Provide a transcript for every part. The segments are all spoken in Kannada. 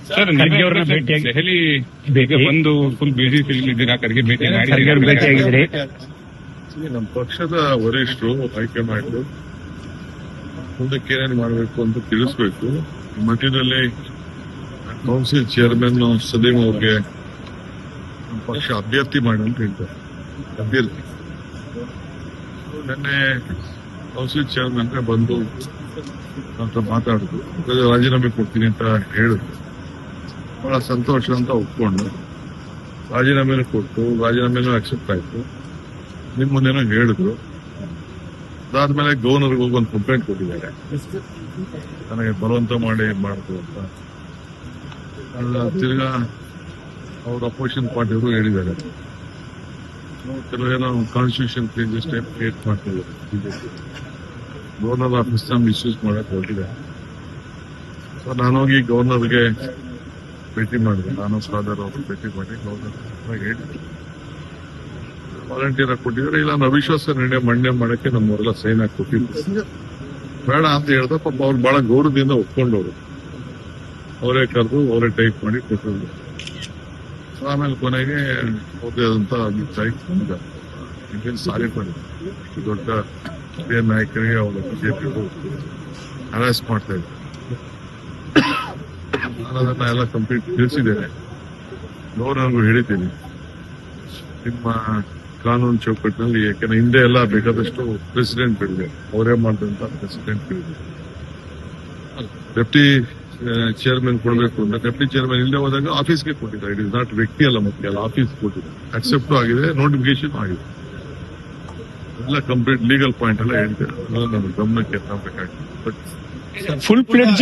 ಸರ್ ಖರ್ಗೆ ಅವ್ರನ್ನ ಭೇಟಿಯಾಗಿ ದೆಹಲಿ ಬೇಗ ಬಂದು ಫುಲ್ ಬಿಸಿ ಇದ್ದೀರಾ? ಖರ್ಗೆ ಭೇಟಿ ಖರ್ಗೆ ಅವ್ರ ಭೇಟಿಯಾಗಿದ್ರಿ. ನಮ್ಮ ಪಕ್ಷದ ವರಿಷ್ಠರು ಹೈಕಮಾಂಡ್ ಮುಂದಕ್ಕೆ ಏನೇನು ಮಾಡಬೇಕು ಅಂತ ತಿಳಿಸ್ಬೇಕು. ಮಧ್ಯದಲ್ಲಿ ಕೌನ್ಸಿಲ್ ಚೇರ್ಮನ್ ಸಲೀಂ ಅವ್ರಿಗೆ ನಮ್ಮ ಪಕ್ಷ ಅಭ್ಯರ್ಥಿ ಮಾಡಿ ಅಂತ ಹೇಳ್ತಾರೆ. ಅಭ್ಯರ್ಥಿ ನಿನ್ನೆ ಕೌನ್ಸಿಲ್ ಚೇರ್ಮನ್ ಬಂದು ಅಂತ ಮಾತಾಡಿದ್ರು, ರಾಜೀನಾಮೆ ಕೊಡ್ತೀನಿ ಅಂತ ಹೇಳಿದ್ರು. ಬಹಳ ಸಂತೋಷ ಅಂತ ಒಪ್ಕೊಂಡು ರಾಜೀನಾಮೆನೂ ಕೊಟ್ಟು ರಾಜೀನಾಮೆನೂ ಅಕ್ಸೆಪ್ಟ್ ಆಯ್ತು. ನಿಮ್ಮ ಮುಂದೆನೋ ಹೇಳಿದ್ರು. ಅದಾದ್ಮೇಲೆ ಗವರ್ನರ್ಗೆ ಹೋಗಿ ಒಂದು ಕಂಪ್ಲೇಂಟ್ ಕೊಟ್ಟಿದ್ದಾರೆ, ನನಗೆ ಬಲವಂತ ಮಾಡಿ ಮಾಡಿದ್ರು ಅಂತ. ತಿರ್ಗಾ ಅವ್ರ ಅಪೋಸಿಷನ್ ಪಾರ್ಟಿಯವರು ಹೇಳಿದ್ದಾರೆ, ಕೆಲವೇನೋ ಕಾನ್ಸ್ಟಿಟ್ಯೂಷನ್ ಚೇಂಜಸ್ ಟೈಪ್ ಕ್ರಿಯೇಟ್ ಮಾಡ್ತಿದ್ದಾರೆ ಬಿಜೆಪಿ. ಗವರ್ನರ್ ಆಫೀಸ್ ಮಿಸ್ಯೂಸ್ ಮಾಡಕ್ಕೆ ಹೊರಟಿದ್ದಾರೆ. ಸೊ ನಾನೋಗಿ ಗವರ್ನರ್ಗೆ ಭೇಟಿ ಮಾಡಿದೆ. ನಾನು ಫಾದರ್ ಅವರು ಭೇಟಿ ಮಾಡಿ ಗವರ್ನರ್ ಹೇಳಿದ್ದೆ, ವಾಲಂಟಿಯರ್ ಆಗಿ ಕೊಟ್ಟಿದ್ದಾರೆ. ಇಲ್ಲ ಅವಿಶ್ವಾಸ ನಿರ್ಣಯ ಮಂಡನೆ ಮಾಡಕ್ಕೆ ನಮ್ಮವರೆಲ್ಲ ಸೈನ್ ಹಾಕಿ ಕೊಟ್ಟಿದ್ರು. ಬೇಡ ಅಂತ ಹೇಳ್ದ. ಪಾಪ ಅವ್ರು ಬಹಳ ಗೌರವದಿಂದ ಒಪ್ಕೊಂಡವ್ರು. ಅವರೇ ಕರೆದು ಅವರೇ ಟೈಪ್ ಮಾಡಿ ಕೊಟ್ಟಿದ್ರು. ಆಮೇಲೆ ಕೊನೆಗೆ ಅವ್ರದೇ ಆದಂತ ಅಭಿಪ್ರಾಯ ಸಾರಿ ಮಾಡಿದ್ರು. ದೊಡ್ಡ ಹಿರಿಯ ನಾಯಕರಿಗೆ ಅವರ ಬಿಜೆಪಿಯವರು ಹರಾಸ್ ಮಾಡ್ತಾ ಇದ್ರು. ನಾನು ಅದನ್ನ ಎಲ್ಲ ಕಂಪ್ಲೀಟ್ ತಿಳಿಸಿದ್ದೇನೆ. ಗವರ್ನರ್ಗೂ ಹೇಳಿದ್ದೀನಿ, ನಿಮ್ಮ ಕಾನೂನು ಚೌಕಟ್ಟಿನಲ್ಲಿ, ಯಾಕೆಂದ್ರೆ ಹಿಂದೆ ಎಲ್ಲ ಬೇಕಾದಷ್ಟು ಪ್ರೆಸಿಡೆಂಟ್ಗಳಿದೆ, ಅವರೇ ಮಾಡಿದಂತ ಪ್ರೆಸಿಡೆಂಟ್ಗಳಿದೆ. ಡೆಪ್ಟಿ ಚೇರ್ಮನ್ ಕೊಡಬೇಕು ಅಂತ ಡೆಪ್ಟಿ ಚೇರ್ಮನ್ ಇಲ್ಲದೆ ಹೋದಾಗ ಆಫೀಸ್ಗೆ ಕೊಟ್ಟಿದ್ದಾರೆ. ಇಟ್ ಇಸ್ ನಾಟ್ ವ್ಯಕ್ತಿ ಅಲ್ಲ, ಮುಖ್ಯ ಅಲ್ಲ, ಆಫೀಸ್ ಕೊಟ್ಟಿದ್ದಾರೆ. ಅಕ್ಸೆಪ್ಟ್ ಆಗಿದೆ, ನೋಟಿಫಿಕೇಶನ್ ಆಗಿದೆ, ಎಲ್ಲ ಕಂಪ್ಲೀಟ್ ಲೀಗಲ್ ಪಾಯಿಂಟ್ ಎಲ್ಲ ಹೇಳ್ತಾರೆ. ನಮ್ಮ ಗಮನಕ್ಕೆ ತರಬೇಕಾಗ್ತದೆ. ಬಟ್ ಫುಲ್ ಪ್ಲೇಜ್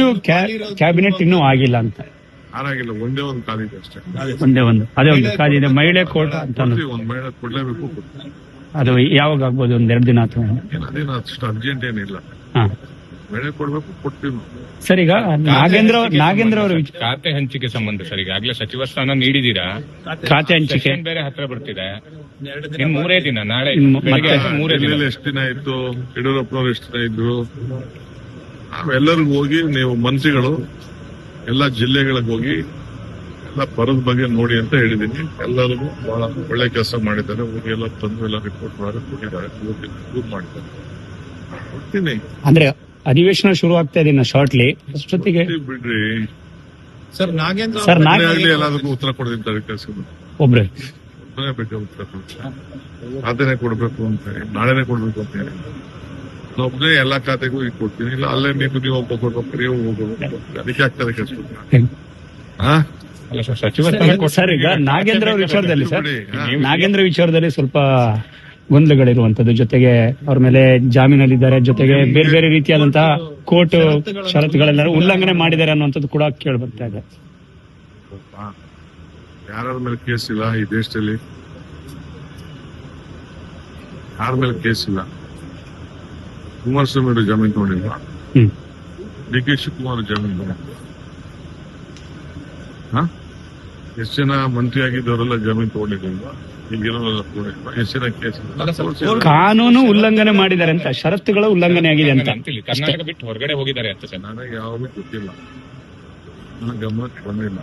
ಕ್ಯಾಬಿನೆಟ್ ಇನ್ನೂ ಆಗಿಲ್ಲ ಅಂತ. ಯಾರಾಗಿಲ್ಲ, ಒಂದೇ ಒಂದು ಕಾಲಿದೆ ಅಷ್ಟೇ. ಅದೇ ಒಂದು ಕಾಲಿದೆ. ಮಹಿಳೆ ಕೋರ್ಟ್ ಅಂತ ಒಂದು ಮಹಿಳೆ ಕೊಡ್ಲೇಬೇಕು. ಅದು ಯಾವಾಗ ಆಗ್ಬೋದು? ಒಂದ್ 2 ದಿನ ಅಥವಾ ಅದೇನು ಅಷ್ಟು ಅರ್ಜೆಂಟ್ ಏನಿಲ್ಲ. ಮಹಿಳೆ ಕೊಡ್ಬೇಕು, ಕೊಡ್ತೀವಿ. ಸರ್, ಈಗ ನಾಗೇಂದ್ರ ಅವರು ಖಾತೆ ಹಂಚಿಕೆ ಸಂಬಂಧ ಸರ್, ಈಗಾಗಲೇ ಸಚಿವ ಸ್ಥಾನ ನೀಡಿದೀರಾ, ಖಾತೆ ಹಂಚಿಕೆ ಬೇರೆ ಹತ್ರ ಬರ್ತಿದೆ. ಇನ್ನು 3 ದಿನ, ನಾಳೆ ಮತ್ತೆ 3 ದಿನ. ಎಷ್ಟು ದಿನ ಇತ್ತು? ಯಡಿಯೂರಪ್ಪನವ್ರು ಎಷ್ಟು ದಿನ ಇದ್ರು? ನಾವೆಲ್ಲರಿಗೂ ಹೋಗಿ, ನೀವು ಮಂತ್ರಿಗಳು ಎಲ್ಲ ಜಿಲ್ಲೆಗಳಿಗೆ ಹೋಗಿ ಎಲ್ಲ ಪರದ ಬಗ್ಗೆ ನೋಡಿ ಅಂತ ಹೇಳಿದೀನಿ. ಎಲ್ಲರಿಗೂ ಬಹಳ ಒಳ್ಳೆ ಕೆಲಸ ಮಾಡಿದ್ದಾರೆ. ಹೋಗಿ ಎಲ್ಲ ತಂದು ಎಲ್ಲ ರಿಪೋರ್ಟ್ ಮಾಡಿ ಕೊಟ್ಟಿದ್ದಾರೆ, ಮಾಡಿದ್ದಾರೆ. ಕೊಡ್ತೀನಿ. ಅಂದ್ರೆ ಅಧಿವೇಶನ ಶುರು ಆಗ್ತಾ ಇದೆ ಶಾರ್ಟ್ಲಿ. ಅಷ್ಟೊತ್ತಿಗೆ ಬಿಡ್ರಿ ಸರ್. ನಾಗೇಂದ್ರ ಎಲ್ಲದಕ್ಕೂ ಉತ್ತರ ಕೊಡದಿದ್ದಾರೆ. ಕೆಲಸ ಒಬ್ರೆ ಬೇಕಾ ಉತ್ತರ ಕೊಡ್ತಾರೆ. ಖಾತೆನೆ ಕೊಡ್ಬೇಕು ಅಂತ ಹೇಳಿ, ನಾಳೆನೆ ಕೊಡ್ಬೇಕು ಅಂತ ಹೇಳಿ ಒಬ್ಬನೇ ಎಲ್ಲಾ ಖಾತೆಗೂ ಈಗ ಕೊಡ್ತೀನಿ. ಇಲ್ಲ ಅಲ್ಲೇ ನೀವು ಒಬ್ಬ ಕೊಡ್ಬೇಕು, ನೀವು ಹೋಗ್ಬೇಕು. ಅದಕ್ಕೆ ಆಗ್ತದೆ ಕೆಲಸ. ಸಚಿವ ಸರ್, ಈಗ ನಾಗೇಂದ್ರ ವಿಚಾರದಲ್ಲಿ ಸ್ವಲ್ಪ ಗೊಂದಲಗಳಿರುವಂತದ್ದು, ಜೊತೆಗೆ ಅವ್ರ ಮೇಲೆ ಜಾಮೀನಲ್ಲಿದ್ದಾರೆ, ಜೊತೆಗೆ ಬೇರೆ ಬೇರೆ ರೀತಿಯಾದಂತಹ ಕೋರ್ಟ್ ಷರತ್ತುಗಳೆಲ್ಲ ಉಲ್ಲಂಘನೆ ಮಾಡಿದ್ದಾರೆ ಅನ್ನುವಂಥದ್ದು ಕೂಡ ಕೇಳಿ ಬರ್ತಾ ಇದೆ. ಯಾರ ಮೇಲೆ ಕೇಸ್ ಇಲ್ಲ ಈ ದೇಶದಲ್ಲಿ? ಯಾರ ಮೇಲೆ ಕೇಸ್ ಇಲ್ಲ? ಕುಮಾರಸ್ವಾಮಿ ಅವರು ಜಾಮೀನು ತಗೊಂಡಿಲ್ವಾ? ಡಿ ಕೆ ಶಿವಕುಮಾರ್ ಜಾಮೀನು ಎಷ್ಟು ಜನ ಮಂತ್ರಿ ಆಗಿದ್ದವರೆಲ್ಲ ಜಾಮೀನು ತಗೊಂಡಿಲ್ವಾ? ಎಷ್ಟು ಜನ ಕೇಸ್? ಕಾನೂನು ಉಲ್ಲಂಘನೆ ಮಾಡಿದ್ದಾರೆ ಅಂತ, ಷರತ್ತುಗಳ ಉಲ್ಲಂಘನೆ ಆಗಿದೆ ಅಂತ. ಕರ್ನಾಟಕ ಬಿಟ್ಟು ಹೊರಗಡೆ ಹೋಗಿದ್ದಾರೆ ಅಂತ ಸರ್. ನನಗೆ ಯಾವಾಗಲೂ ಗೊತ್ತಿಲ್ಲ, ನನ್ನ ಗಮನಕ್ಕೆ ಬಂದಿಲ್ಲ.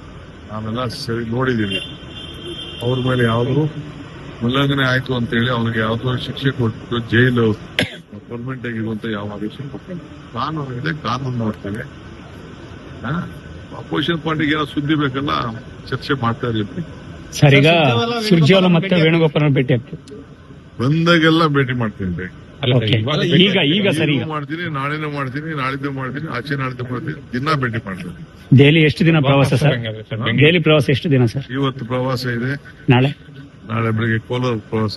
ನಾವೆಲ್ಲ ಸರಿ ನೋಡಿದೀವಿ. ಅವ್ರ ಮೇಲೆ ಯಾವ್ದು ಉಲ್ಲಂಘನೆ ಆಯ್ತು ಅಂತ ಹೇಳಿ ಅವ್ನಿಗೆ ಯಾವ್ದೋ ಶಿಕ್ಷೆ ಕೊಟ್ಟು ಜೈಲು ಪರ್ಮನೆಂಟ್ ಆಗಿರುವಂತ ಯಾವ ಆದೇಶ ಕೊಟ್ಟಿಲ್ಲ. ಕಾನೂನು ಇದೆ, ಕಾನೂನು ನೋಡ್ತೇವೆ. ಅಪೋಸಿಷನ್ ಪಾರ್ಟಿಗೆ ಏನೋ ಸುದ್ದಿ ಬೇಕಲ್ಲ, ಚರ್ಚೆ ಮಾಡ್ತಾ ಇರ್ಲಿ. ಸರ್, ಈಗ ಸುರ್ಜೇವಾಲಾ ಮತ್ತೆ ವೇಣುಗೋಪಾಲ್ ಭೇಟಿ ಆಗ್ತದೆ. ಬಂದಾಗೆಲ್ಲ ಭೇಟಿ ಮಾಡ್ತೀನಿ. ಈಗ ಸರಿ ಮಾಡ್ತೀನಿ, ನಾಳೆನೂ ಮಾಡ್ತೀನಿ, ನಾಳಿದ್ದು ಮಾಡ್ತೀನಿ, ಆಚೆ ನಾಳಿದ್ದು ಮಾಡ್ತೀನಿ, ದಿನ ಭೇಟಿ ಮಾಡ್ತೀನಿ. ದೆಹಲಿ ಎಷ್ಟು ದಿನ ಪ್ರವಾಸ ಸರ್? ದೆಹಲಿ ಪ್ರವಾಸ ಎಷ್ಟು ದಿನ ಸರ್? ಇವತ್ತು ಪ್ರವಾಸ ಇದೆ, ನಾಳೆ ಬೆಳಿಗ್ಗೆ ಕೋಲಾರ ಪ್ರವಾಸ.